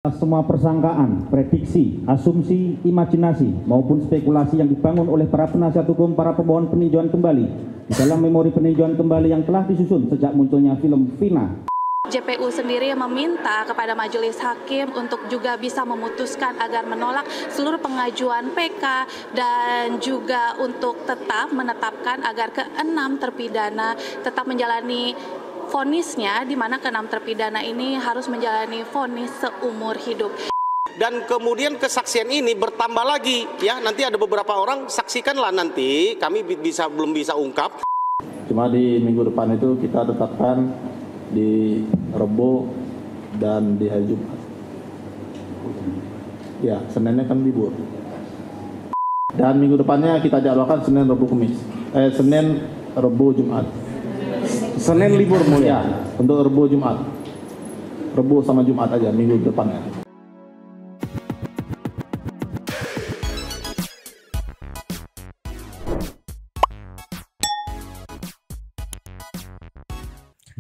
Semua persangkaan, prediksi, asumsi, imajinasi, maupun spekulasi yang dibangun oleh para penasihat hukum para pemohon peninjauan kembali di dalam memori peninjauan kembali yang telah disusun sejak munculnya film Vina. JPU sendiri meminta kepada majelis hakim untuk juga bisa memutuskan agar menolak seluruh pengajuan PK dan juga untuk tetap menetapkan agar ke-6 terpidana tetap menjalani vonisnya, di mana ke-6 terpidana ini harus menjalani vonis seumur hidup. Dan kemudian kesaksian ini bertambah lagi, ya nanti ada beberapa orang, saksikanlah nanti, kami belum bisa ungkap. Cuma di minggu depan itu kita tetapkan di Rebo dan di hari Jumat. Ya, Seninnya kan libur. Dan minggu depannya kita jadwalkan Senin, Rebo, Kamis. Senin, Rebo, Jumat. Senin libur mulia untuk Rebo, Jumat. Rebo sama Jumat aja minggu depannya.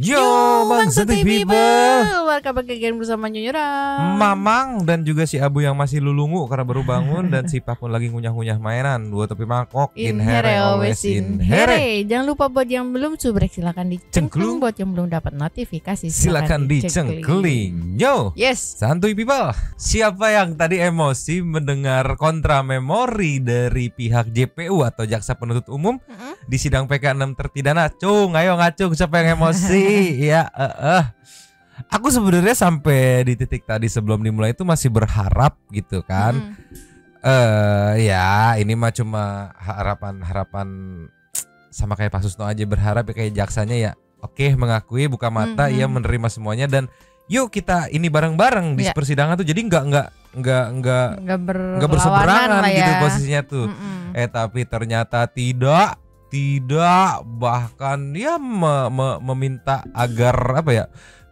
Yo, Bang Santai People, welcome back again bersama Nyunyura, Mamang dan juga si Abu yang masih lulungu karena baru bangun dan si Pak pun lagi ngunyah-ngunyah mainan. Dua topi mangkok, in here always in here. Jangan lupa buat yang belum subrek silakan dicengklung. Buat yang belum dapat notifikasi silakan dicengkling. Yo, yes, Santuy People. Siapa yang tadi emosi mendengar kontra memori dari pihak JPU atau Jaksa Penuntut Umum di sidang PK 6 terpidana? Cung, ayo ngacung siapa yang emosi? Ya, aku sebenarnya sampai di titik tadi sebelum dimulai itu masih berharap gitu kan. Ya ini mah cuma harapan sama kayak Pak Susno aja, berharap ya kayak jaksanya ya. Oke, mengakui buka mata, ia menerima semuanya dan yuk kita ini bareng-bareng di persidangan tuh. Jadi nggak berseberangan ya gitu posisinya tuh. Tapi ternyata tidak, bahkan dia meminta agar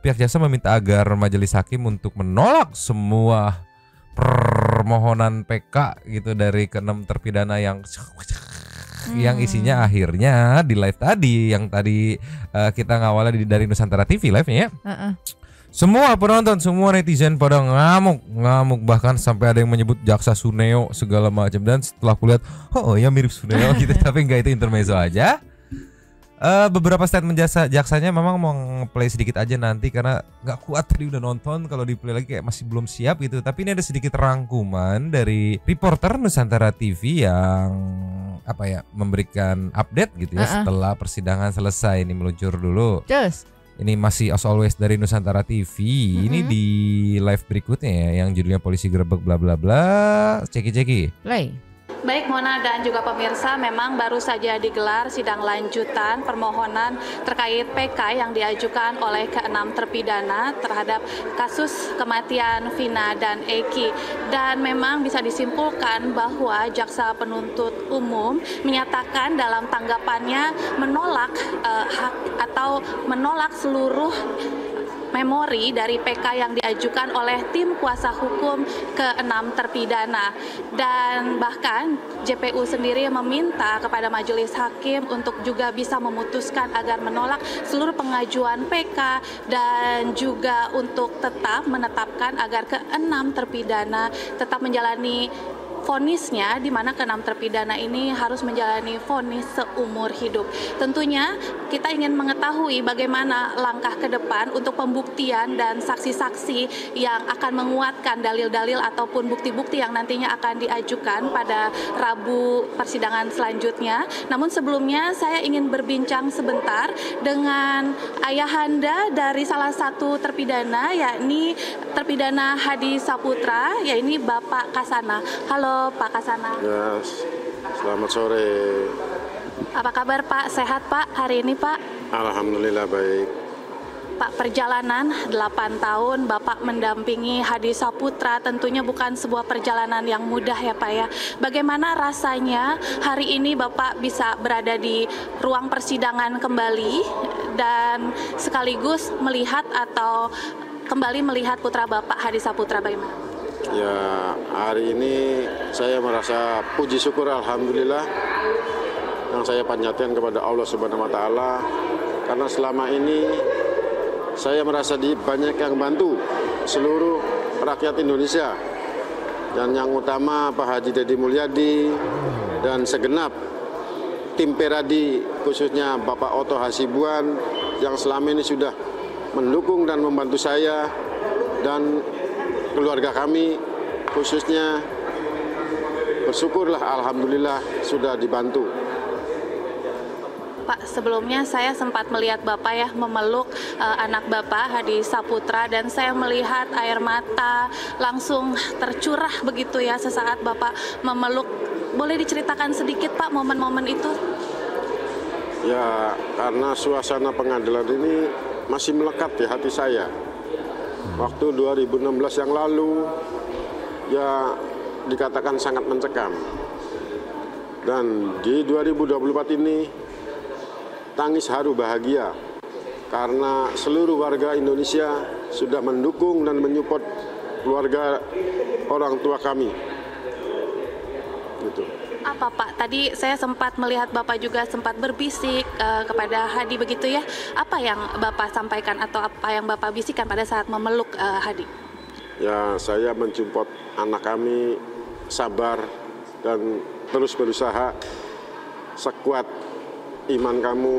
pihak jaksa meminta agar majelis hakim untuk menolak semua permohonan PK gitu dari ke-6 terpidana yang isinya akhirnya di live tadi yang tadi kita ngawalnya dari Nusantara TV live-nya ya. Semua penonton, semua netizen pada ngamuk, bahkan sampai ada yang menyebut jaksa Suneo segala macam. Dan setelah aku lihat, oh ya mirip Suneo gitu, tapi enggak, itu intermezzo aja. Beberapa statement jaksanya memang mau nge-play sedikit aja nanti karena nggak kuat tadi udah nonton, kalau di-play lagi kayak masih belum siap gitu. Tapi ini ada sedikit rangkuman dari reporter Nusantara TV yang memberikan update gitu ya setelah persidangan selesai. Ini meluncur dulu. Ini masih as always dari Nusantara TV. Ini di live berikutnya ya, yang judulnya Polisi Grebek bla bla bla. Ceki. Play. Baik Mona dan juga pemirsa, memang baru saja digelar sidang lanjutan permohonan terkait PK yang diajukan oleh ke-6 terpidana terhadap kasus kematian Vina dan Eki. Dan memang bisa disimpulkan bahwa jaksa penuntut umum menyatakan dalam tanggapannya menolak menolak seluruh memori dari PK yang diajukan oleh tim kuasa hukum ke-6 terpidana. Dan bahkan JPU sendiri meminta kepada majelis hakim untuk juga bisa memutuskan agar menolak seluruh pengajuan PK dan juga untuk tetap menetapkan agar ke-6 terpidana tetap menjalani vonisnya, di mana ke-6 terpidana ini harus menjalani vonis seumur hidup. Tentunya kita ingin mengetahui bagaimana langkah ke depan untuk pembuktian dan saksi-saksi yang akan menguatkan dalil-dalil ataupun bukti-bukti yang nantinya akan diajukan pada Rabu persidangan selanjutnya. Namun sebelumnya saya ingin berbincang sebentar dengan ayahanda dari salah satu terpidana, yakni terpidana Hadi Saputra, yakni Bapak Kasana. Halo Pak Kasana. Ya, selamat sore. Apa kabar Pak? Sehat Pak hari ini Pak? Alhamdulillah baik. Pak, perjalanan 8 tahun Bapak mendampingi Hadi Saputra tentunya bukan sebuah perjalanan yang mudah ya Pak ya. Bagaimana rasanya hari ini Bapak bisa berada di ruang persidangan kembali dan sekaligus melihat atau kembali melihat putra Bapak Hadi Saputra, bagaimana? Ya, hari ini saya merasa puji syukur alhamdulillah yang saya panjatkan kepada Allah Subhanahu wa taala, karena selama ini saya merasa banyak yang bantu seluruh rakyat Indonesia. Dan yang utama Pak Haji Deddy Mulyadi dan segenap tim Peradi, khususnya Bapak Oto Hasibuan yang selama ini sudah mendukung dan membantu saya dan keluarga kami, khususnya bersyukurlah alhamdulillah sudah dibantu. Pak, sebelumnya saya sempat melihat Bapak ya memeluk anak Bapak Hadi Saputra, dan saya melihat air mata langsung tercurah begitu ya sesaat Bapak memeluk. Boleh diceritakan sedikit Pak momen-momen itu? Ya, karena suasana pengadilan ini masih melekat di hati saya. Waktu 2016 yang lalu ya dikatakan sangat mencekam. Dan di 2024 ini tangis haru bahagia karena seluruh warga Indonesia sudah mendukung dan menyupport keluarga orang tua kami. Gitu. Apa Pak? Tadi saya sempat melihat Bapak juga sempat berbisik kepada Hadi begitu ya. Apa yang Bapak sampaikan atau apa yang Bapak bisikan pada saat memeluk Hadi? Ya, saya mensupport anak kami sabar dan terus berusaha sekuat iman kamu,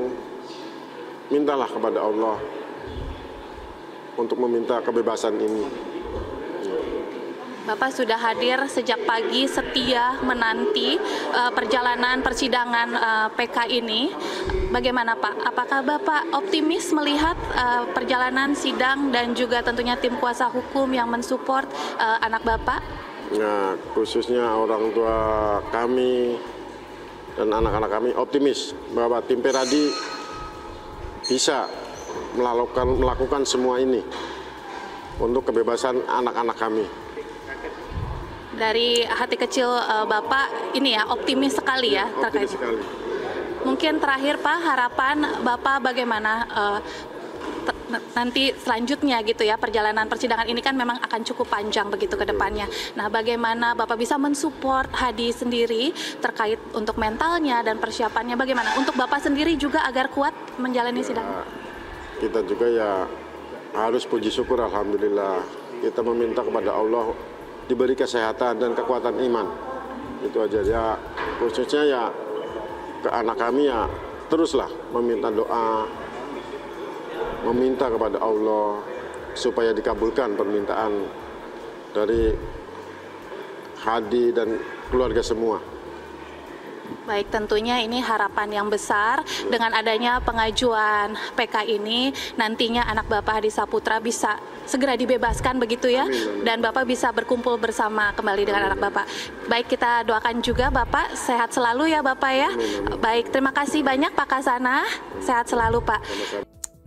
mintalah kepada Allah untuk meminta kebebasan ini. Bapak sudah hadir sejak pagi, setia menanti perjalanan persidangan PK ini. Bagaimana Pak? Apakah Bapak optimis melihat perjalanan sidang dan juga tentunya tim kuasa hukum yang mensupport anak Bapak? Ya, khususnya orang tua kami dan anak-anak kami optimis bahwa tim Peradi bisa melakukan semua ini untuk kebebasan anak-anak kami. Dari hati kecil Bapak ini ya optimis sekali ya terkait. Optimis sekali. Mungkin terakhir Pak, harapan Bapak bagaimana nanti selanjutnya gitu ya, perjalanan persidangan ini kan memang akan cukup panjang begitu ke depannya. Nah, bagaimana Bapak bisa mensupport Hadi sendiri terkait untuk mentalnya dan persiapannya, bagaimana untuk Bapak sendiri juga agar kuat menjalani sidang? Kita juga ya harus puji syukur alhamdulillah. Kita meminta kepada Allah diberi kesehatan dan kekuatan iman. Itu aja ya, khususnya ya ke anak kami ya teruslah meminta doa, meminta kepada Allah supaya dikabulkan permintaan dari Hadi dan keluarga semua. Baik, tentunya ini harapan yang besar dengan adanya pengajuan PK ini, nantinya anak Bapak Hadi Saputra bisa segera dibebaskan begitu ya, dan Bapak bisa berkumpul bersama kembali dengan anak Bapak. Baik, kita doakan juga Bapak sehat selalu ya Bapak ya. Baik, terima kasih banyak Pak Kasana, sehat selalu Pak.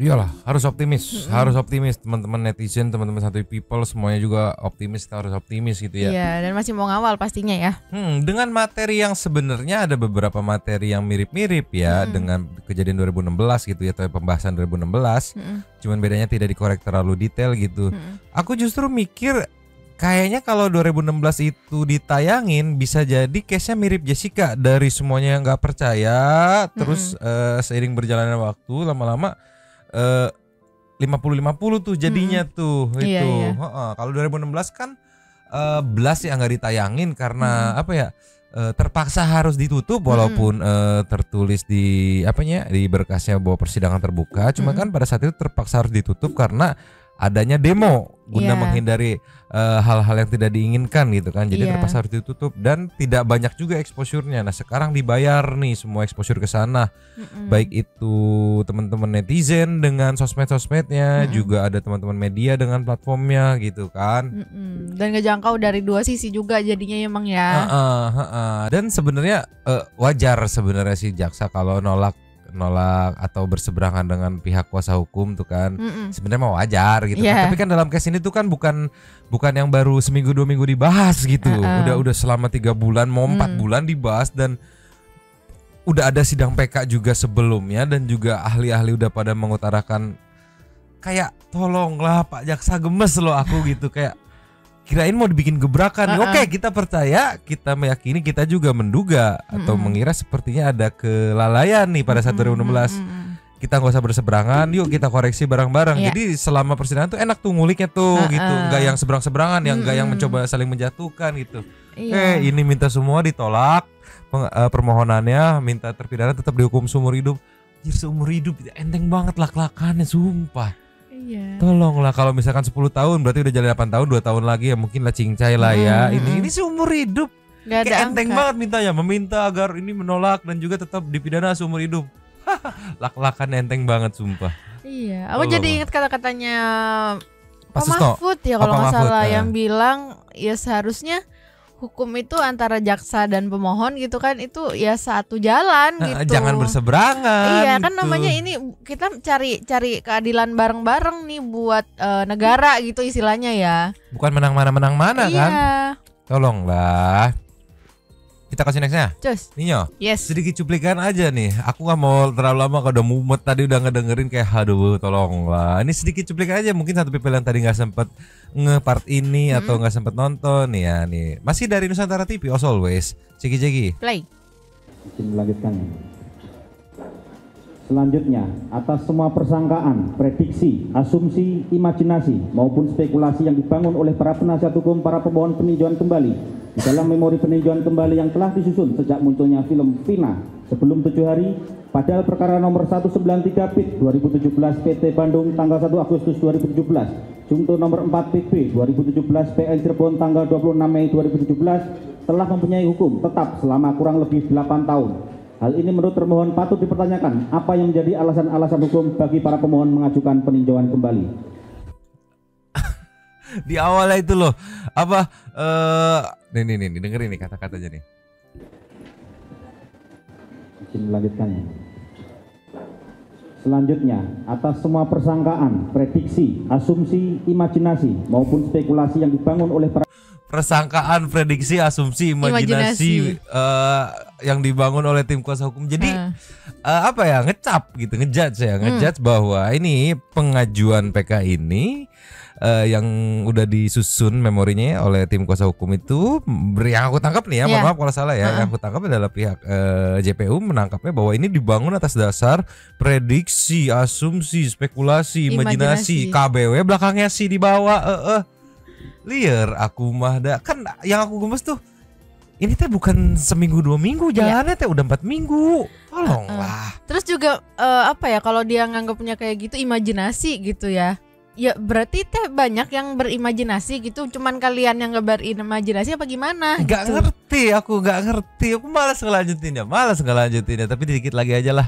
Iyalah, harus optimis, harus optimis teman-teman netizen, teman-teman Santuy People semuanya juga optimis, kita harus optimis gitu ya. Iya, dan masih mau ngawal pastinya ya. Dengan materi yang sebenarnya ada beberapa materi yang mirip-mirip ya dengan kejadian 2016 gitu ya, atau pembahasan 2016. Cuman bedanya tidak dikorek terlalu detail gitu. Aku justru mikir kayaknya kalau 2016 itu ditayangin bisa jadi case-nya mirip Jessica, dari semuanya yang nggak percaya, terus seiring berjalannya waktu lama-lama 50-50 tuh jadinya tuh itu. Iya. Kalau 2016 kan Blast yang nggak ditayangin karena apa ya, terpaksa harus ditutup walaupun tertulis di di berkasnya bahwa persidangan terbuka. Cuma kan pada saat itu terpaksa harus ditutup karena adanya demo guna menghindari hal-hal yang tidak diinginkan gitu kan. Jadi terpaksa harus ditutup dan tidak banyak juga exposure-nya. Nah, sekarang dibayar nih semua exposure ke sana. Baik itu teman-teman netizen dengan sosmed-sosmednya, juga ada teman-teman media dengan platformnya gitu kan. Dan ngejangkau dari dua sisi juga jadinya emang ya. Dan sebenarnya wajar sebenarnya si jaksa kalau nolak atau berseberangan dengan pihak kuasa hukum tuh kan, sebenarnya mau wajar gitu kan. Tapi kan dalam case ini tuh kan bukan yang baru seminggu 2 minggu dibahas gitu. Udah selama 3 bulan mau 4 bulan dibahas, dan udah ada sidang PK juga sebelumnya, dan juga ahli-ahli udah pada mengutarakan kayak tolonglah Pak Jaksa, gemes loh aku gitu, kayak kirain mau dibikin gebrakan. Oke, kita percaya, kita meyakini, kita juga menduga atau mengira sepertinya ada kelalaian nih pada saat 2016. kita nggak usah berseberangan, yuk kita koreksi bareng-bareng. Iya. Jadi selama persidangan tuh enak tuh nguliknya tuh gitu, nggak yang seberang-seberangan, yang nggak yang mencoba saling menjatuhkan gitu. Iya. Ini minta semua ditolak permohonannya, minta terpidana tetap dihukum seumur hidup. Jadi seumur hidup enteng banget lak-lakannya, sumpah. Iya. Tolonglah, kalau misalkan 10 tahun berarti udah jalan 8 tahun, 2 tahun lagi ya mungkin lah cincai lah ya. Ini seumur hidup. Gak ada Kayak enteng angka. banget mintanya, meminta agar ini menolak dan juga tetap dipidana seumur hidup. Lak-lakan enteng banget sumpah. Iya, aku Tolong. jadi ingat kata-katanya Pak Pak Susno. Mahfud ya kalau Pak nggak Mahfud, salah, ya. yang bilang ya seharusnya hukum itu antara jaksa dan pemohon gitu kan, itu ya satu jalan gitu. Jangan berseberangan. Iya kan, gitu. namanya ini kita cari keadilan bareng-bareng nih buat negara gitu istilahnya ya. Bukan menang mana Iya. kan. Tolonglah. Kita kasih nextnya. Cus. Ninyo. Yes. Sedikit cuplikan aja nih. Aku gak mau terlalu lama, kalau udah mumet tadi udah ngedengerin kayak aduh tolonglah. Ini sedikit cuplikan aja, mungkin satu people yang tadi gak sempet nge-part ini atau gak sempet nonton ya nih. Masih dari Nusantara TV as always. Ceki. Play. Izin melanjutkannya. Selanjutnya, atas semua persangkaan, prediksi, asumsi, imajinasi maupun spekulasi yang dibangun oleh para penasihat hukum para pemohon peninjauan kembali di dalam memori peninjauan kembali yang telah disusun sejak munculnya film Vina sebelum 7 hari, padahal perkara nomor 193 PIT 2017 PT Bandung tanggal 1 Agustus 2017, Jungto nomor 4 PP 2017 PN Cirebon tanggal 26 Mei 2017 telah mempunyai hukum tetap selama kurang lebih 8 tahun. Hal ini menurut termohon patut dipertanyakan apa yang menjadi alasan-alasan hukum bagi para pemohon mengajukan peninjauan kembali. Di awalnya itu loh, apa nih dengerin nih kata-katanya nih. Izin melanjutkannya. Selanjutnya, atas semua persangkaan, prediksi, asumsi, imajinasi maupun spekulasi yang dibangun oleh para Persangkaan, prediksi, asumsi, imajinasi yang dibangun oleh tim kuasa hukum. Jadi apa ya, ngecap gitu, ngejudge ya, ngejudge bahwa ini pengajuan PK ini yang udah disusun memorinya oleh tim kuasa hukum itu, yang aku tangkap nih ya, mohon maaf kalau salah ya, yang aku tangkap adalah pihak JPU menangkapnya bahwa ini dibangun atas dasar prediksi, asumsi, spekulasi, imajinasi. KBW belakangnya sih di bawah. Liar aku mah dah, kan yang aku gemes tuh ini teh bukan seminggu 2 minggu jalannya teh udah 4 minggu. Tolonglah. Terus juga apa ya, kalau dia nganggapnya kayak gitu imajinasi gitu ya. Ya berarti teh banyak yang berimajinasi gitu, cuman kalian yang gak berimajinasi apa gimana? Gak gitu. ngerti, aku gak ngerti. Aku malas ngelanjutinnya, tapi dikit lagi aja lah.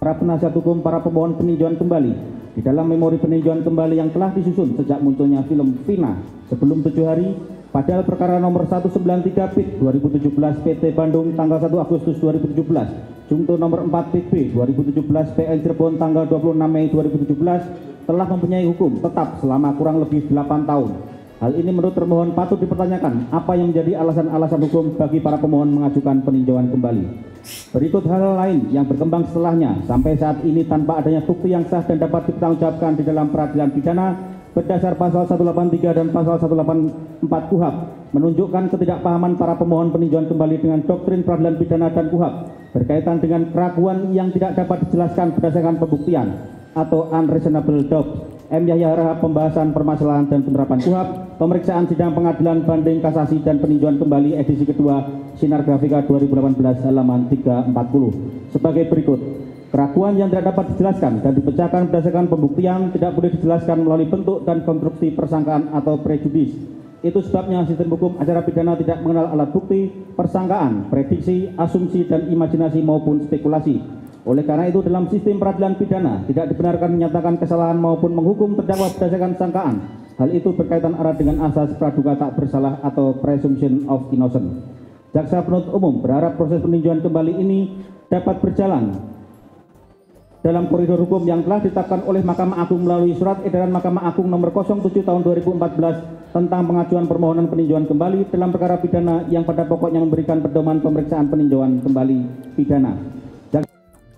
para penasihat hukum para pemohon peninjauan kembali di dalam memori peninjauan kembali yang telah disusun sejak munculnya film Vina sebelum 7 hari, padahal perkara nomor 193 PIT 2017 PT Bandung tanggal 1 Agustus 2017, Jungto nomor 4 PP 2017 PN Cirebon tanggal 26 Mei 2017 telah mempunyai hukum tetap selama kurang lebih 8 tahun. Hal ini menurut termohon patut dipertanyakan apa yang menjadi alasan-alasan hukum bagi para pemohon mengajukan peninjauan kembali. Berikut hal lain yang berkembang setelahnya sampai saat ini tanpa adanya bukti yang sah dan dapat dipertanggungjawabkan di dalam peradilan pidana berdasar pasal 183 dan pasal 184 KUHP menunjukkan ketidakpahaman para pemohon peninjauan kembali dengan doktrin peradilan pidana dan KUHP berkaitan dengan keraguan yang tidak dapat dijelaskan berdasarkan pembuktian atau unreasonable doubt. M. Yahya Rahab, pembahasan permasalahan dan penerapan KUHP, pemeriksaan sidang pengadilan banding kasasi dan peninjauan kembali edisi kedua Sinar Grafika 2018 halaman 340 sebagai berikut. Keraguan yang tidak dapat dijelaskan dan dipecahkan berdasarkan pembuktian tidak boleh dijelaskan melalui bentuk dan konstruksi persangkaan atau prejudis. Itu sebabnya sistem hukum acara pidana tidak mengenal alat bukti, persangkaan, prediksi, asumsi, dan imajinasi maupun spekulasi. Oleh karena itu dalam sistem peradilan pidana tidak dibenarkan menyatakan kesalahan maupun menghukum terdakwa berdasarkan sangkaan. Hal itu berkaitan erat dengan asas praduga tak bersalah atau presumption of innocence. Jaksa penuntut umum berharap proses peninjauan kembali ini dapat berjalan dalam koridor hukum yang telah ditetapkan oleh Mahkamah Agung melalui surat edaran Mahkamah Agung nomor 07 tahun 2014 tentang pengajuan permohonan peninjauan kembali dalam perkara pidana yang pada pokoknya memberikan pedoman pemeriksaan peninjauan kembali pidana.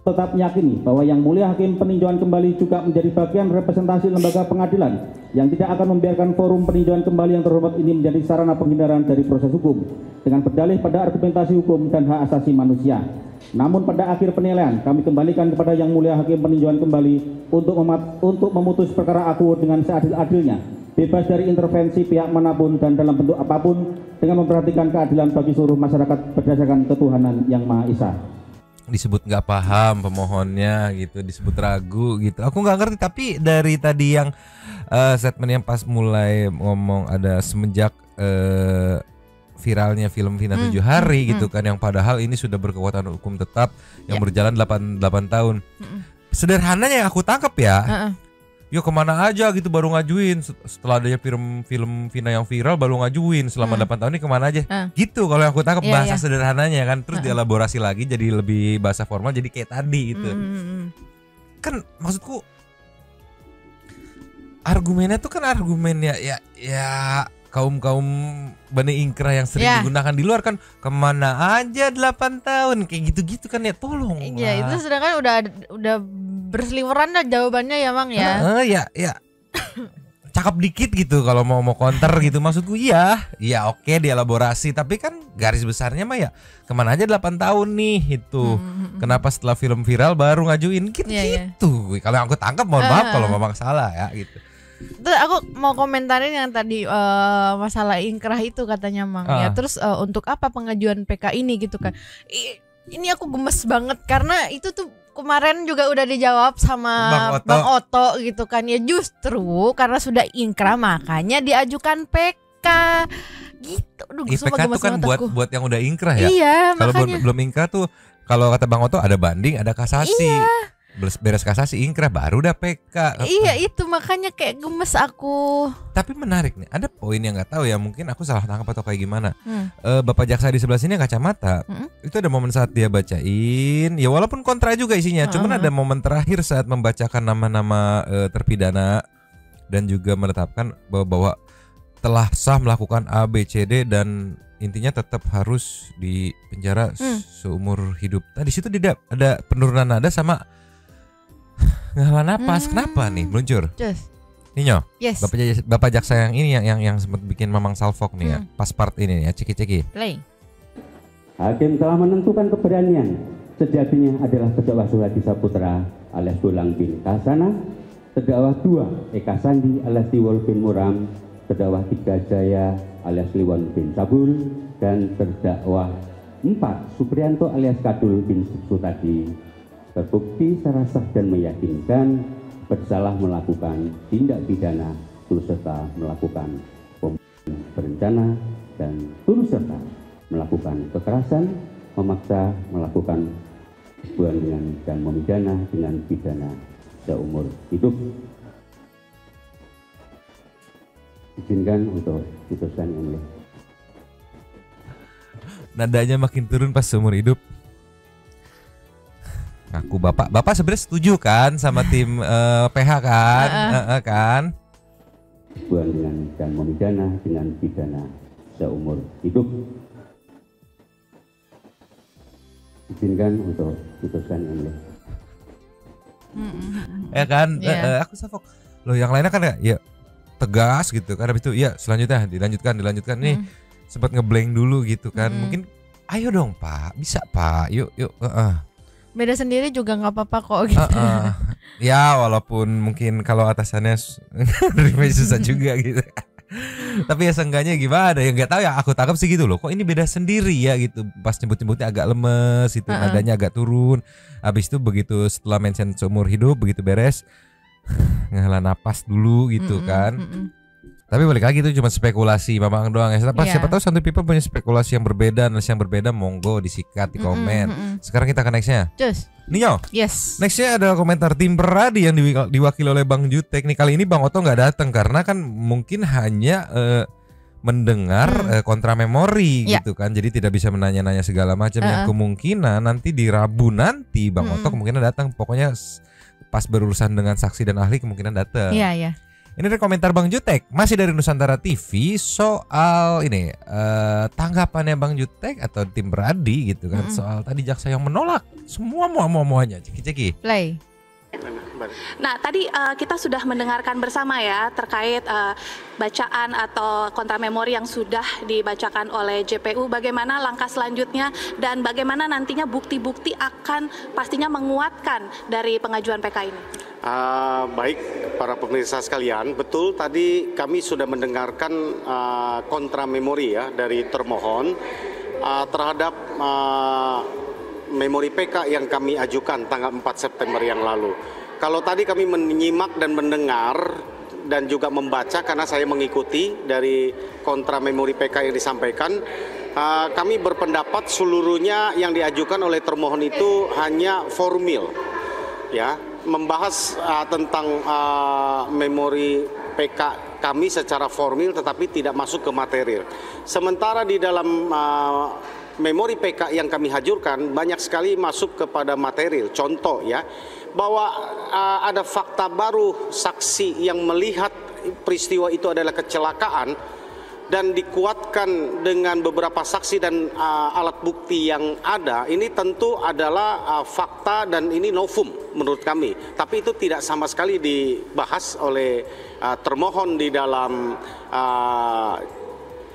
Tetap meyakini bahwa Yang Mulia Hakim peninjauan kembali juga menjadi bagian representasi lembaga pengadilan yang tidak akan membiarkan forum peninjauan kembali yang terhormat ini menjadi sarana penghindaran dari proses hukum dengan berdalih pada argumentasi hukum dan hak asasi manusia. Namun pada akhir penilaian kami kembalikan kepada Yang Mulia Hakim Peninjauan Kembali untuk memutus perkara aku dengan seadil-adilnya, bebas dari intervensi pihak manapun dan dalam bentuk apapun, dengan memperhatikan keadilan bagi seluruh masyarakat berdasarkan ketuhanan Yang Maha Esa. Disebut nggak paham pemohonnya gitu, disebut ragu gitu. Aku nggak ngerti, tapi dari tadi yang statement yang pas mulai ngomong ada semenjak viralnya film Vina 7 hari gitu kan, yang padahal ini sudah berkekuatan hukum tetap yang berjalan 8 tahun. Sederhananya yang aku tangkap ya, yo kemana aja gitu baru ngajuin setelah adanya film Vina yang viral baru ngajuin selama 8 tahun ini kemana aja gitu kalau yang aku tangkap bahasa sederhananya kan, terus dielaborasi lagi jadi lebih bahasa formal jadi kayak tadi gitu. Kan maksudku argumennya tuh kan argumen ya kaum Bani Ingkrah yang sering digunakan di luar kan, kemana aja 8 tahun kayak gitu-gitu kan, ya tolong. Iya, itu sedangkan udah berseliweran dah jawabannya ya Mang ya. Ya. Cakep dikit gitu kalau mau counter gitu, maksudku iya oke dielaborasi, tapi kan garis besarnya mah ya kemana aja 8 tahun nih itu. Kenapa setelah film viral baru ngajuin gitu. Kalau yang aku tangkap mohon maaf kalau memang salah ya gitu. Terus aku mau komentarin yang tadi masalah ingkrah itu katanya Mang ya. Terus untuk apa pengajuan PK ini gitu kan. Ini aku gemes banget karena itu tuh kemarin juga udah dijawab sama Bang Oto gitu kan ya, justru karena sudah ingkrah makanya diajukan PK gitu. Aduh, PK tuh kan buat yang udah ingkrah ya. Iya, kalau belum ingkrah tuh kalau kata Bang Oto ada banding, ada kasasi. Iya. Beres kasasi ingkrah baru udah PK. Iya itu makanya kayak gemes aku. Tapi menarik nih, ada poin yang nggak tahu ya, mungkin aku salah tangkap atau kayak gimana. Bapak jaksa di sebelah sini yang kacamata itu ada momen saat dia bacain, ya walaupun kontra juga isinya, cuman ada momen terakhir saat membacakan nama-nama terpidana dan juga menetapkan bahwa telah sah melakukan A, B, C, D dan intinya tetap harus di penjara seumur hidup. Nah di situ tidak ada penurunan nada sama nggak napas. Kenapa nih meluncur? Ninyo, Bapak jaksa yang ini yang sempat bikin Mamang Salfok nih ya, pas part ini ya, ceki. Play. Hakim telah menentukan keberanian sejatinya adalah terdakwa Suhadi Saputra alias Bolang bin Kasana, terdakwa 2 Eka Sandi alias Tiwol bin Muram, terdakwa 3 Jaya alias Liwon bin Sabul, dan terdakwa 4 Suprianto alias Kadul bin Sutadi terbukti secara sah dan meyakinkan bersalah melakukan tindak pidana turut serta melakukan pembunuhan berencana dan turut serta melakukan kekerasan, memaksa melakukan hubungan dengan dan memidana dengan pidana seumur hidup. Izinkan untuk putuskan yang mulia. Nadanya makin turun pas seumur hidup. Aku bapak sebenarnya setuju kan sama tim PH kan, kan? Hubungan dengan dan memidana dengan pidana seumur hidup. Izinkan untuk putuskan yang mulia. Ya kan, aku Salfok. Loh yang lainnya kan ya tegas gitu kan, habis itu ya selanjutnya dilanjutkan nih sempat ngeblank dulu gitu kan. Mungkin ayo dong Pak, bisa Pak, yuk Beda sendiri juga nggak apa-apa kok gitu. Ya walaupun mungkin kalau atasannya susah juga gitu. Tapi ya seenggaknya gimana ya, nggak tahu ya, aku tangkap sih gitu loh. Kok ini beda sendiri ya gitu. Pas nyebut-nyebutnya agak lemes itu, nadanya agak turun. Habis itu begitu setelah mention seumur hidup begitu beres ngehela napas dulu gitu kan. Tapi balik lagi itu cuma spekulasi Mamang doang ya. Siapa tahu Santuy People punya spekulasi yang berbeda, analisis yang berbeda, monggo disikat di komen. Sekarang kita ke nextnya. Ninyo. Yes. Nextnya ada komentar tim Peradi yang diwakili oleh Bang Jutek. Nih kali ini Bang Oto nggak datang karena kan mungkin hanya mendengar kontra memori gitu kan. Jadi tidak bisa menanya-nanya segala macam. Yang kemungkinan nanti di Rabu nanti Bang Oto kemungkinan datang. Pokoknya pas berurusan dengan saksi dan ahli kemungkinan datang. Iya. Ini dari komentar Bang Jutek, masih dari Nusantara TV soal ini tanggapannya Bang Jutek atau tim Peradi gitu kan soal tadi jaksa yang menolak semua muanya. Ceki. Play. Nah, tadi kita sudah mendengarkan bersama ya terkait bacaan atau kontra memori yang sudah dibacakan oleh JPU. Bagaimana langkah selanjutnya dan bagaimana nantinya bukti-bukti akan pastinya menguatkan dari pengajuan PK ini? Baik, para pemirsa sekalian, betul tadi kami sudah mendengarkan kontra memori ya dari termohon terhadap memori PK yang kami ajukan tanggal 4 September yang lalu. Kalau tadi kami menyimak dan mendengar dan juga membaca karena saya mengikuti dari kontra memori PK yang disampaikan, kami berpendapat seluruhnya yang diajukan oleh termohon itu hanya formil, ya, membahas tentang memori PK kami secara formil tetapi tidak masuk ke material. Sementara di dalam memori PK yang kami hadirkan banyak sekali masuk kepada material. Contoh ya, bahwa ada fakta baru saksi yang melihat peristiwa itu adalah kecelakaan dan dikuatkan dengan beberapa saksi dan alat bukti yang ada. Ini tentu adalah fakta dan ini novum menurut kami. Tapi itu tidak sama sekali dibahas oleh termohon di dalam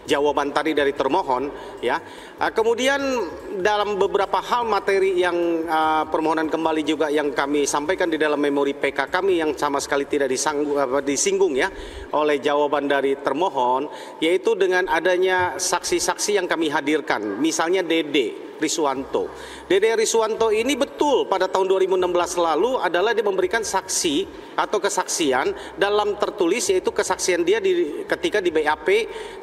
jawaban tadi dari termohon ya. Kemudian dalam beberapa hal materi yang permohonan kembali juga yang kami sampaikan di dalam memori PK kami yang sama sekali tidak disinggung ya oleh jawaban dari termohon, yaitu dengan adanya saksi-saksi yang kami hadirkan, misalnya Dede Riswanto. Dede Riswanto ini betul pada tahun 2016 lalu adalah dia memberikan saksi atau kesaksian dalam tertulis, yaitu kesaksian dia ketika di BAP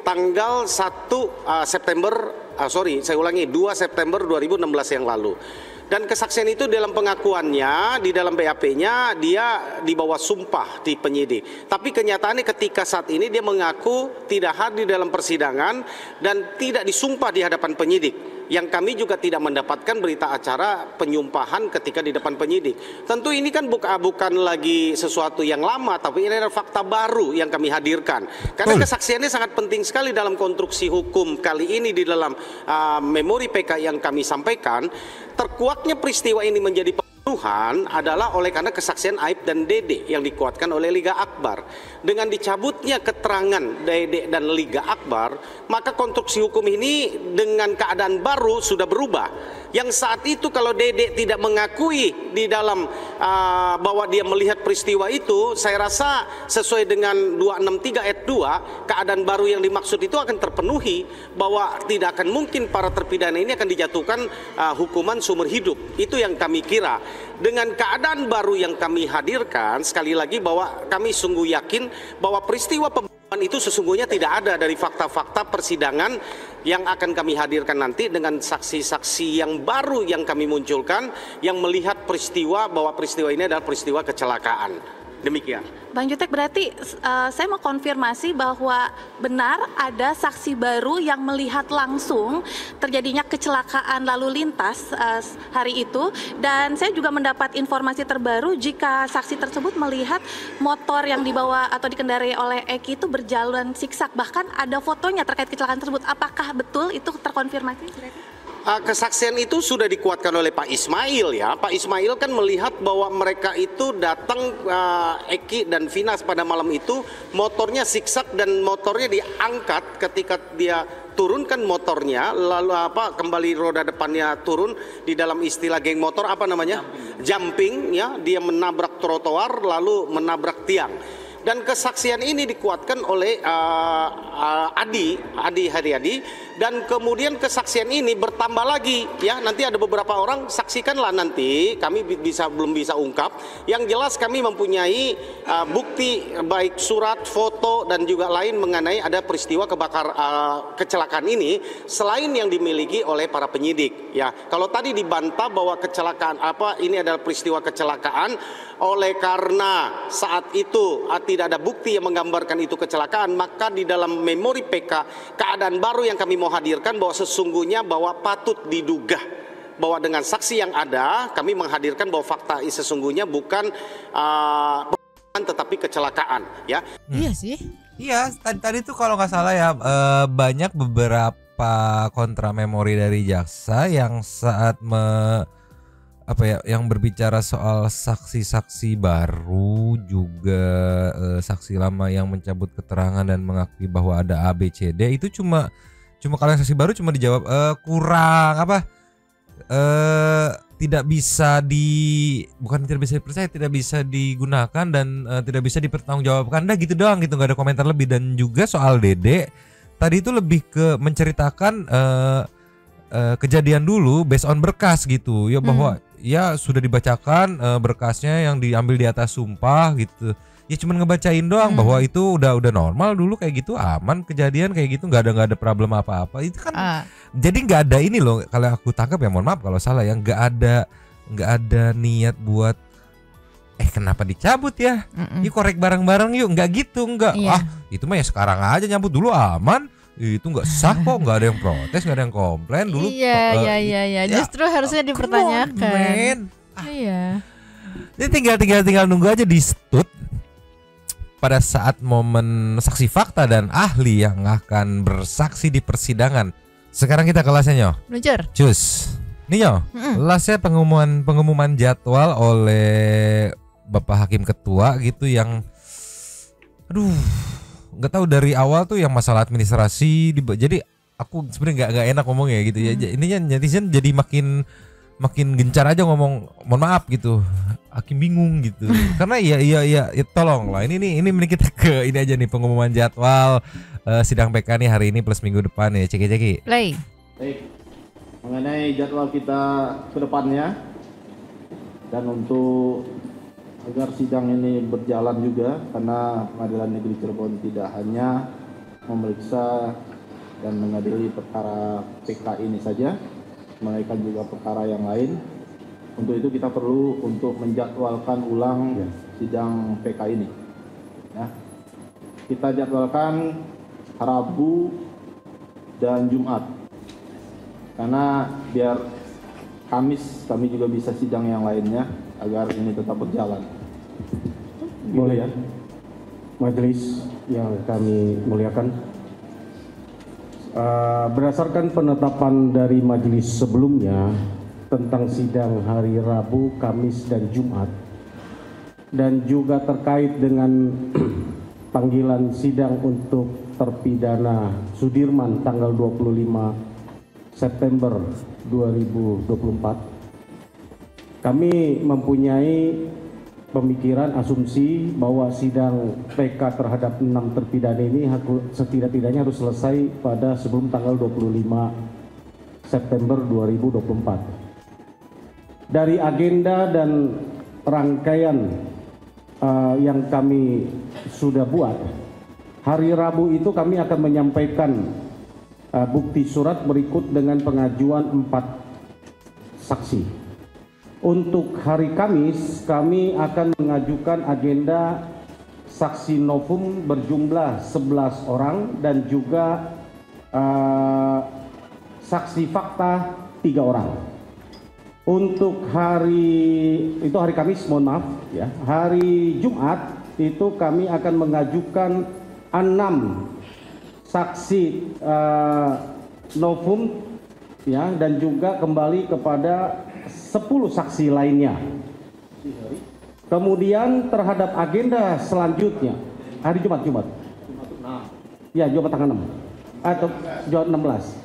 tanggal 2 September 2016 yang lalu. Dan kesaksian itu dalam pengakuannya, di dalam BAP-nya dia dibawa sumpah di penyidik. Tapi kenyataannya ketika saat ini dia mengaku tidak hadir dalam persidangan dan tidak disumpah di hadapan penyidik. Yang kami juga tidak mendapatkan berita acara penyumpahan ketika di depan penyidik. Tentu ini kan bukan lagi sesuatu yang lama, tapi ini adalah fakta baru yang kami hadirkan. Karena kesaksiannya sangat penting sekali dalam konstruksi hukum kali ini di dalam memori PK yang kami sampaikan. Terkuatnya peristiwa ini menjadi pembunuhan adalah oleh karena kesaksian Aib dan Dede yang dikuatkan oleh Liga Akbar. Dengan dicabutnya keterangan Dede dan Liga Akbar, maka konstruksi hukum ini dengan keadaan baru sudah berubah. Yang saat itu kalau Dede tidak mengakui di dalam bahwa dia melihat peristiwa itu, saya rasa sesuai dengan 263 ayat 2, keadaan baru yang dimaksud itu akan terpenuhi, bahwa tidak akan mungkin para terpidana ini akan dijatuhkan hukuman seumur hidup. Itu yang kami kira. Dengan keadaan baru yang kami hadirkan, sekali lagi bahwa kami sungguh yakin bahwa peristiwa pembunuhan itu sesungguhnya tidak ada dari fakta-fakta persidangan yang akan kami hadirkan nanti dengan saksi-saksi yang baru yang kami munculkan yang melihat peristiwa bahwa peristiwa ini adalah peristiwa kecelakaan. Demikian. Bang Jutek, berarti saya mau konfirmasi bahwa benar ada saksi baru yang melihat langsung terjadinya kecelakaan lalu lintas hari itu, dan saya juga mendapat informasi terbaru jika saksi tersebut melihat motor yang dibawa atau dikendarai oleh Eki itu berjalan siksak, bahkan ada fotonya terkait kecelakaan tersebut. Apakah betul itu terkonfirmasi? Kesaksian itu sudah dikuatkan oleh Pak Ismail ya. Pak Ismail kan melihat bahwa mereka itu datang Eki dan Vinas pada malam itu motornya siksak dan motornya diangkat ketika dia turunkan motornya lalu kembali roda depannya turun, di dalam istilah geng motor apa namanya? Jumping ya, dia menabrak trotoar lalu menabrak tiang. Dan kesaksian ini dikuatkan oleh Adi Haryadi, dan kemudian kesaksian ini bertambah lagi ya. Nanti ada beberapa orang, saksikanlah nanti, kami belum bisa ungkap. Yang jelas kami mempunyai bukti baik surat, foto dan juga lain mengenai ada peristiwa kecelakaan ini selain yang dimiliki oleh para penyidik ya. Kalau tadi dibantah bahwa kecelakaan ini adalah peristiwa kecelakaan oleh karena saat itu tidak ada bukti yang menggambarkan itu kecelakaan, maka di dalam memori PK keadaan baru yang kami mau hadirkan bahwa sesungguhnya bahwa patut diduga bahwa dengan saksi yang ada kami menghadirkan bahwa fakta sesungguhnya bukan tetapi kecelakaan ya. Iya sih. Iya, tadi tuh kalau nggak salah ya banyak beberapa kontra memori dari jaksa yang saat apa ya yang berbicara soal saksi-saksi baru juga saksi lama yang mencabut keterangan dan mengakui bahwa ada A B C D itu cuma kalau yang saksi baru cuma dijawab kurang apa tidak bisa bukan tidak bisa dipercaya, tidak bisa digunakan dan tidak bisa dipertanggungjawabkan. Dah gitu doang gitu, nggak ada komentar lebih. Dan juga soal Dede tadi itu lebih ke menceritakan kejadian dulu based on berkas gitu ya, bahwa ya sudah dibacakan berkasnya yang diambil di atas sumpah gitu. Ya cuman ngebacain doang bahwa itu udah normal dulu kayak gitu, aman kejadian kayak gitu, nggak ada problem apa-apa. Itu kan jadi nggak ada ini loh, kalau aku tangkap ya, mohon maaf kalau salah ya, nggak ada niat buat kenapa dicabut ya? Yuk korek bareng-bareng yuk, nggak gitu, nggak. Itu mah ya sekarang aja, nyambut dulu aman. Itu nggak sah kok, nggak ada yang protes, nggak ada yang komplain dulu. Iya. Justru harusnya dipertanyakan. Iya. Jadi tinggal nunggu aja di stud pada saat momen saksi fakta dan ahli yang akan bersaksi di persidangan. Sekarang kita kelasnya Nyo. Meluncur. Cus. Nih Nyo, kelasnya pengumuman jadwal oleh Bapak Hakim Ketua gitu yang nggak tahu dari awal tuh yang masalah administrasi jadi aku sebenarnya nggak enak ngomongnya gitu ya. Ininya netizen jadi makin gencar aja ngomong, mohon maaf gitu, Hakim bingung gitu. Karena ya tolong lah, ini mending kita ke ini aja nih, pengumuman jadwal sidang PK nih hari ini plus minggu depan ya. Ceki baik, mengenai jadwal kita ke depannya dan untuk agar sidang ini berjalan juga, karena Pengadilan Negeri Cirebon tidak hanya memeriksa dan mengadili perkara PK ini saja, melainkan juga perkara yang lain. Untuk itu kita perlu untuk menjadwalkan ulang sidang PK ini. Ya. Kita jadwalkan Rabu dan Jumat, karena biar Kamis kami juga bisa sidang yang lainnya agar ini tetap berjalan. Boleh ya, majelis yang kami muliakan, berdasarkan penetapan dari majelis sebelumnya tentang sidang hari Rabu, Kamis, dan Jumat, dan juga terkait dengan panggilan sidang untuk terpidana Sudirman tanggal 25 September 2024, kami mempunyai pemikiran asumsi bahwa sidang PK terhadap 6 terpidana ini setidak-tidaknya harus selesai pada sebelum tanggal 25 September 2024. Dari agenda dan rangkaian yang kami sudah buat, hari Rabu itu kami akan menyampaikan bukti surat berikut dengan pengajuan 4 saksi. Untuk hari Kamis, kami akan mengajukan agenda saksi novum berjumlah 11 orang dan juga saksi fakta 3 orang. Untuk hari Kamis, mohon maaf ya. Hari Jumat itu kami akan mengajukan 6 saksi novum ya, dan juga kembali kepada 10 saksi lainnya. Kemudian terhadap agenda selanjutnya hari Jumat. Ya, Jumat tanggal 6 atau Jumat 16.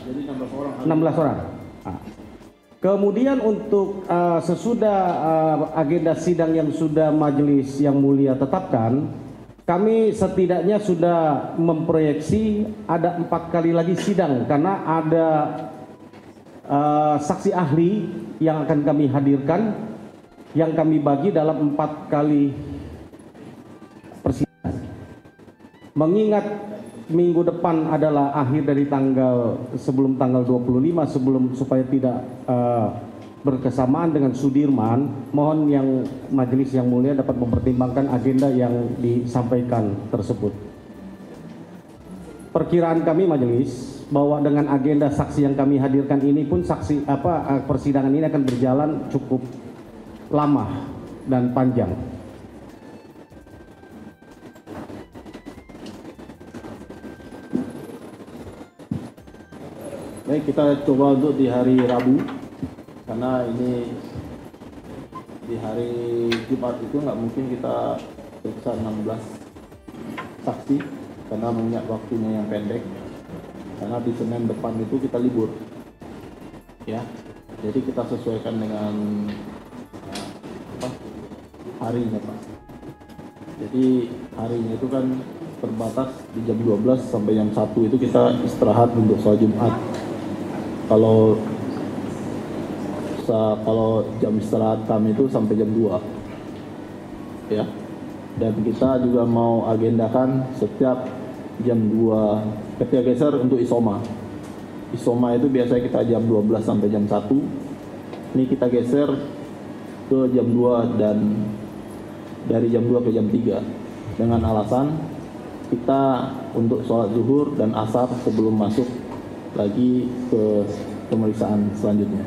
Jadi 16 orang. Nah. Kemudian untuk sesudah agenda sidang yang sudah majelis yang mulia tetapkan, kami setidaknya sudah memproyeksi ada 4 kali lagi sidang, karena ada saksi ahli yang akan kami hadirkan, yang kami bagi dalam 4 kali persidangan. Mengingat minggu depan adalah akhir dari sebelum tanggal 25, supaya tidak berkesamaan dengan Sudirman, mohon yang majelis yang mulia dapat mempertimbangkan agenda yang disampaikan tersebut. Perkiraan kami majelis bahwa dengan agenda saksi yang kami hadirkan ini pun persidangan ini akan berjalan cukup lama dan panjang. Baik, kita coba untuk di hari Rabu. karena ini di hari Jumat itu nggak mungkin kita periksa 16 saksi karena mengingat waktunya yang pendek, karena di Senin depan itu kita libur ya, jadi kita sesuaikan dengan harinya Pak. Jadi harinya itu kan terbatas di jam 12 sampai jam 1 itu kita istirahat untuk sholat Jumat. Kalau jam istirahat kami itu sampai jam 2 ya, dan kita juga mau agendakan setiap jam 2 ketika geser untuk isoma itu biasanya kita jam 12 sampai jam 1, ini kita geser ke jam 2 dan dari jam 2 ke jam 3 dengan alasan kita untuk sholat zuhur dan asar sebelum masuk lagi ke pemeriksaan selanjutnya.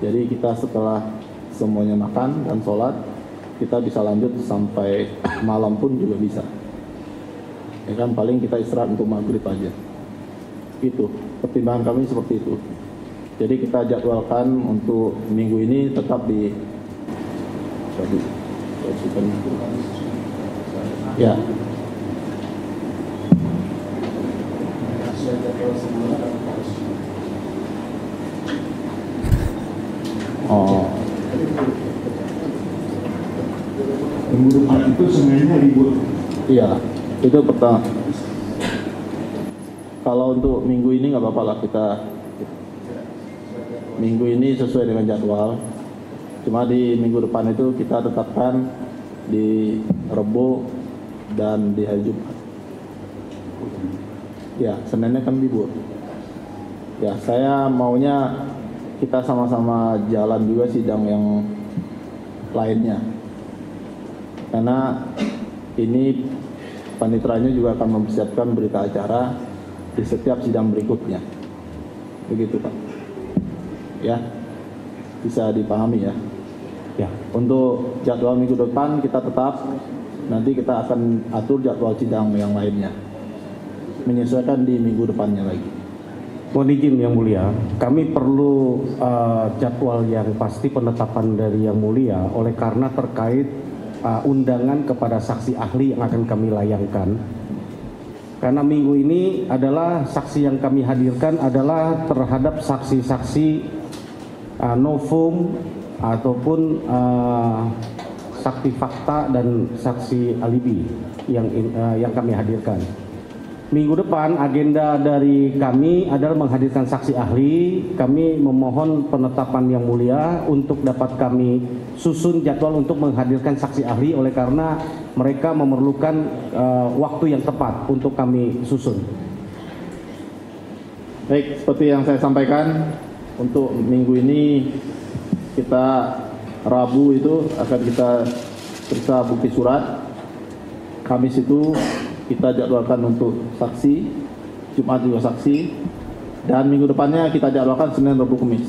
Jadi kita setelah semuanya makan dan sholat, kita bisa lanjut sampai malam pun juga bisa. Ya kan, paling kita istirahat untuk maghrib aja. Itu pertimbangan kami seperti itu. Jadi kita jadwalkan untuk minggu ini tetap di ya. Oh. Minggu depan itu Seninnya libur. Iya, itu pertama. Kalau untuk minggu ini nggak apa-apa lah, kita minggu ini sesuai dengan jadwal. Cuma di minggu depan itu kita tetapkan di Rebo dan di hari Jumat. Ya, Seninnya kan libur. Ya, saya maunya kita sama-sama jalan juga sidang yang lainnya. Karena ini panitranya juga akan mempersiapkan berita acara di setiap sidang berikutnya. Begitu Pak. Ya, bisa dipahami ya. Ya, untuk jadwal minggu depan kita tetap, nanti kita akan atur jadwal sidang yang lainnya, menyesuaikan di minggu depannya lagi. Mohon izin Yang Mulia, kami perlu jadwal yang pasti penetapan dari Yang Mulia oleh karena terkait undangan kepada saksi ahli yang akan kami layangkan. Karena minggu ini adalah saksi yang kami hadirkan adalah terhadap saksi-saksi novum ataupun saksi fakta dan saksi alibi yang kami hadirkan. Minggu depan agenda dari kami adalah menghadirkan saksi ahli. Kami memohon penetapan Yang Mulia untuk dapat kami susun jadwal untuk menghadirkan saksi ahli oleh karena mereka memerlukan waktu yang tepat untuk kami susun. Baik, seperti yang saya sampaikan, untuk minggu ini kita Rabu itu akan kita periksa bukti surat. Kamis itu kita jadwalkan untuk saksi, Jumat juga saksi, dan minggu depannya kita jadwalkan Senin, Rabu, Kamis.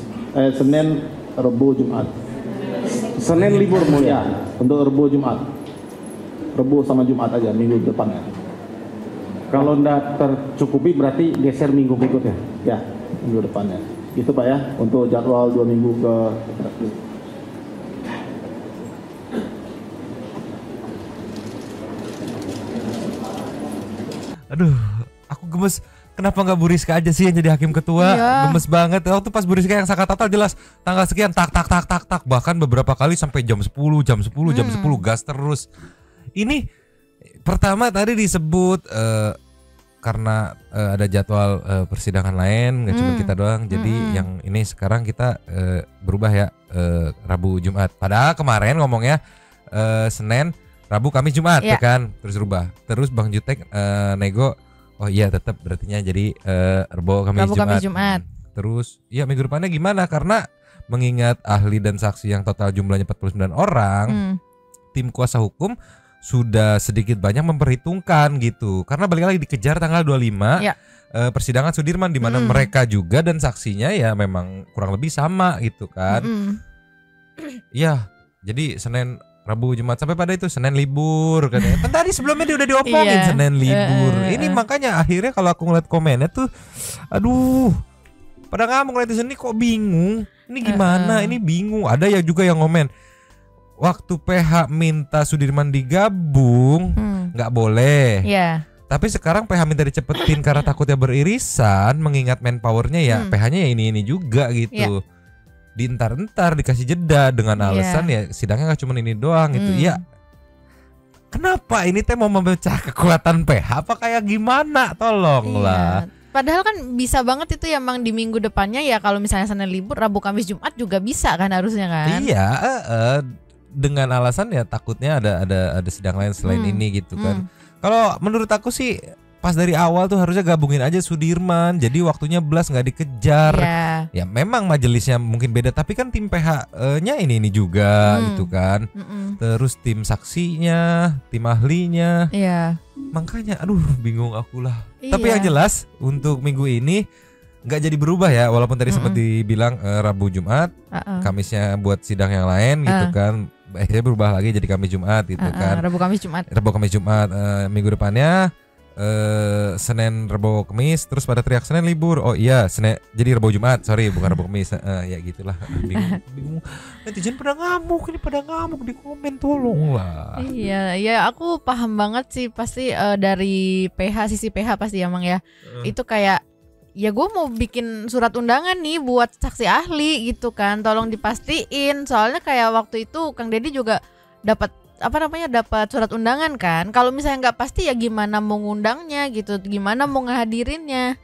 Senin, Rabu, Jumat. Senin libur Mulia. Ya, untuk Rabu, Jumat. Rabu sama Jumat aja minggu depannya. Kalau tidak tercukupi berarti geser minggu berikutnya. Ya, minggu depannya. Gitu Pak ya, untuk jadwal 2 minggu ke Aduh, aku gemes. Kenapa nggak Bu Rizka aja sih yang jadi hakim ketua? Iya. Gemes banget. Waktu pas Bu Rizka yang Saka Tatal jelas tanggal sekian tak. Bahkan beberapa kali sampai jam 10, jam 10 gas terus. Ini pertama tadi disebut karena ada jadwal persidangan lain, nggak cuma kita doang. Jadi yang ini sekarang kita berubah ya, Rabu Jumat. Padahal kemarin ngomongnya Senin, Rabu, Kamis, Jumat, ya kan? Terus rubah. Terus Bang Jutek nego, oh iya tetap berartinya jadi Rabu, Kamis, Jumat. Terus ya minggu depannya gimana? Karena mengingat ahli dan saksi yang total jumlahnya 49 orang, tim kuasa hukum sudah sedikit banyak memperhitungkan gitu. Karena balik lagi dikejar tanggal 25 persidangan Sudirman di mana mereka juga dan saksinya ya memang kurang lebih sama gitu kan. Ya, jadi Senin, Rabu, Jumat sampai pada itu Senin libur katanya. Kan tadi sebelumnya dia udah diomongin Senin libur. Ini makanya akhirnya kalau aku ngeliat komennya tuh, aduh, pada ngamuk netizen ini kok bingung. Ini gimana? Ini bingung. Ada ya juga yang ngomen. Waktu PH minta Sudirman digabung, nggak boleh. Iya. Tapi sekarang PH minta dicepetin karena takutnya beririsan, mengingat manpowernya ya PH-nya ya ini juga gitu. Dientar-entar dikasih jeda dengan alasan ya sidangnya nggak cuma ini doang gitu. Ya kenapa ini teh mau memecah kekuatan PH apa kayak gimana? Tolonglah. Padahal kan bisa banget itu ya Mang, di minggu depannya ya, kalau misalnya Senin libur, Rabu Kamis Jumat juga bisa kan harusnya kan? Iya, dengan alasan ya takutnya ada sidang lain selain ini gitu kan. Kalau menurut aku sih pas dari awal tuh harusnya gabungin aja Sudirman, jadi waktunya belas nggak dikejar. Ya memang majelisnya mungkin beda, tapi kan tim PH-nya ini juga gitu kan. Terus tim saksinya, tim ahlinya. Makanya aduh bingung aku lah. Tapi yang jelas untuk minggu ini nggak jadi berubah ya, walaupun tadi sempat dibilang Rabu Jumat, Kamisnya buat sidang yang lain gitu kan. Akhirnya berubah lagi jadi Kamis Jumat gitu kan. Rabu Kamis Jumat. Minggu depannya Senin Rabu Kamis, terus pada teriak Senin libur. Oh iya, Senin jadi Rabu Jumat, sorry bukan Rabu Kamis. Ya gitulah. Bingung. Netizen pada ngamuk di komen, tolonglah. Iya, ya aku paham banget sih, pasti dari sisi PH pasti ya Mang ya. Itu kayak ya gue mau bikin surat undangan nih buat saksi ahli gitu kan, tolong dipastiin. Soalnya kayak waktu itu Kang Deddy juga dapat dapat surat undangan kan. Kalau misalnya nggak pasti ya gimana mau ngundangnya gitu, gimana mau ngehadirinnya.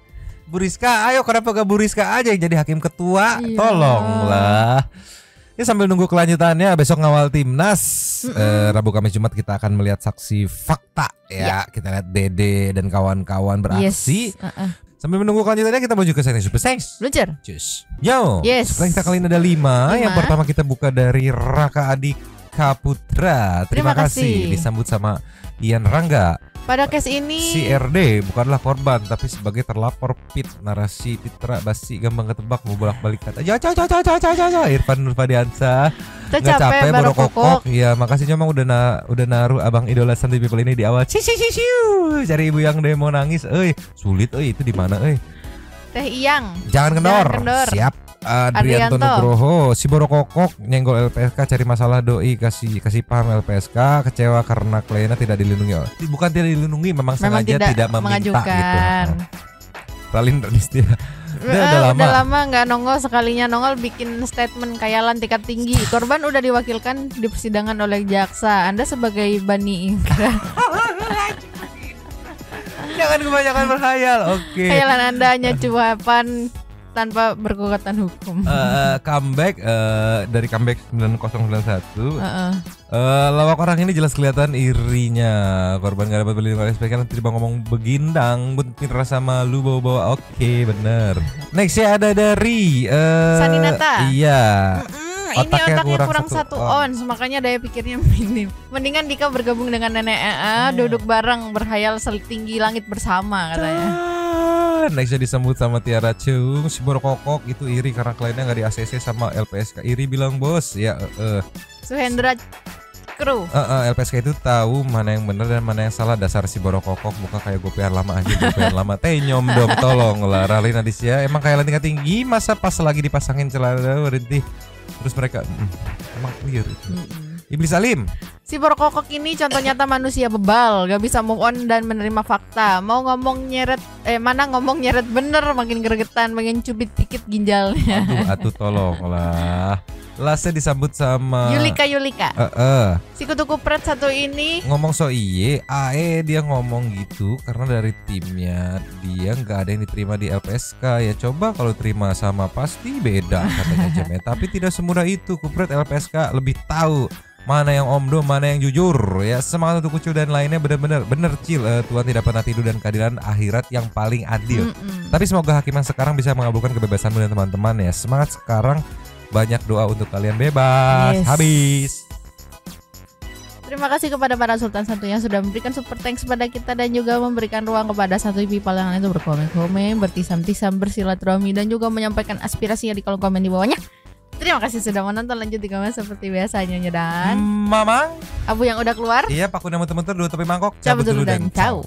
Bu Rizka, ayo kenapa gak Bu Rizka aja yang jadi hakim ketua? Tolonglah. Ya sambil nunggu kelanjutannya besok ngawal timnas. Rabu Kamis Jumat kita akan melihat saksi fakta ya. Kita lihat Dede dan kawan-kawan beraksi. Sambil menunggu kelanjutannya kita menuju ke segmen Super Sengs. Luncur. Cus. Yo. Setelah kita kali ini ada 5. Yang pertama kita buka dari Raka Adika Putra. Terima kasih. Disambut sama Ian Rangga. Pada case ini si RD bukanlah korban tapi sebagai terlapor. Narasi Pitra Basi gampang ketebak, mau bolak-balik kata. Irfan Nurfadiansa. Nggak capek baru kokok. Ya makasih Nyomang udah naruh abang idola Santai People ini di awal. Cari ibu yang demo nangis. Sulit itu di mana Teh Iyang. Jangan kendor. Siap. Adrianto Nugroho, si Borokokok nyenggol LPSK, cari masalah doi, kasih paham LPSK, kecewa karena kliennya tidak dilindungi. Bukan tidak dilindungi, memang sengaja tidak meminta gitu. Ralin Radistia. Udah lama nggak nongol, sekalinya nongol bikin statement kayalan tingkat tinggi. Korban udah diwakilkan di persidangan oleh jaksa. Anda sebagai Bani Ingkra. Jangan kebanyakan berkhayal. Oke. Khayalan Anda hanya cuapan tanpa berkekuatan hukum. Comeback dari comeback 9091. Lawak orang ini jelas kelihatan irinya. Korban gak dapat beli oleh SPK, nanti tiba ngomong begindang, buntin rasa malu bawa-bawa. Oke, bener. Next ya ada dari Saninata. Iya. Ini otaknya kurang 1 ons, makanya daya pikirnya minim. Mendingan Dika bergabung dengan nenek duduk bareng berhayal setinggi langit bersama katanya. Nextnya disambut sama Tiara Cung. Si Borokokok itu iri karena kliennya gak di ACC sama LPSK. Iri bilang bos. Ya Suhendra Kru. LPSK itu tahu mana yang benar dan mana yang salah. Dasar si Borokokok bukan kayak gopean lama aja. Gopean lama nyom dong, tolong lah. Ralin Adisya emang kayak tingkat tinggi, masa pas lagi dipasangin celana berhenti. Terus mereka emang clear itu. Iblis Alim. Si Borokokok ini contoh nyata manusia bebal, gak bisa move on dan menerima fakta. Mau ngomong nyeret, mana ngomong nyeret bener, makin gregetan, makin cubit dikit ginjalnya. Aduh tolong lah. Lasnya disambut sama Yulika. Si kutu kupret satu ini ngomong dia ngomong gitu karena dari timnya dia nggak ada yang diterima di LPSK. Ya coba kalau terima sama pasti beda katanya Jemet. Tapi tidak semudah itu. Kupret LPSK lebih tahu mana yang omdo, mana yang jujur. Ya semangat untuk Kucu dan lainnya, bener Cil. Tuhan tidak pernah tidur dan keadilan akhirat yang paling adil. Tapi semoga hakim yang sekarang bisa mengabulkan kebebasanmu dan teman-teman ya. Semangat sekarang. Banyak doa untuk kalian bebas. Habis. Terima kasih kepada para Sultan Satu yang sudah memberikan super thanks kepada kita dan juga memberikan ruang kepada satu people yang lain untuk berkomen-komen, bertisam-tisam, bersilaturahmi dan juga menyampaikan aspirasinya di kolom komen di bawahnya. Terima kasih sudah menonton. Lanjut di komen seperti biasanya dan Mamang Abu yang udah keluar. Iya, Paku nama teman-teman 2 topi mangkok. Cabut dulu dan ciao.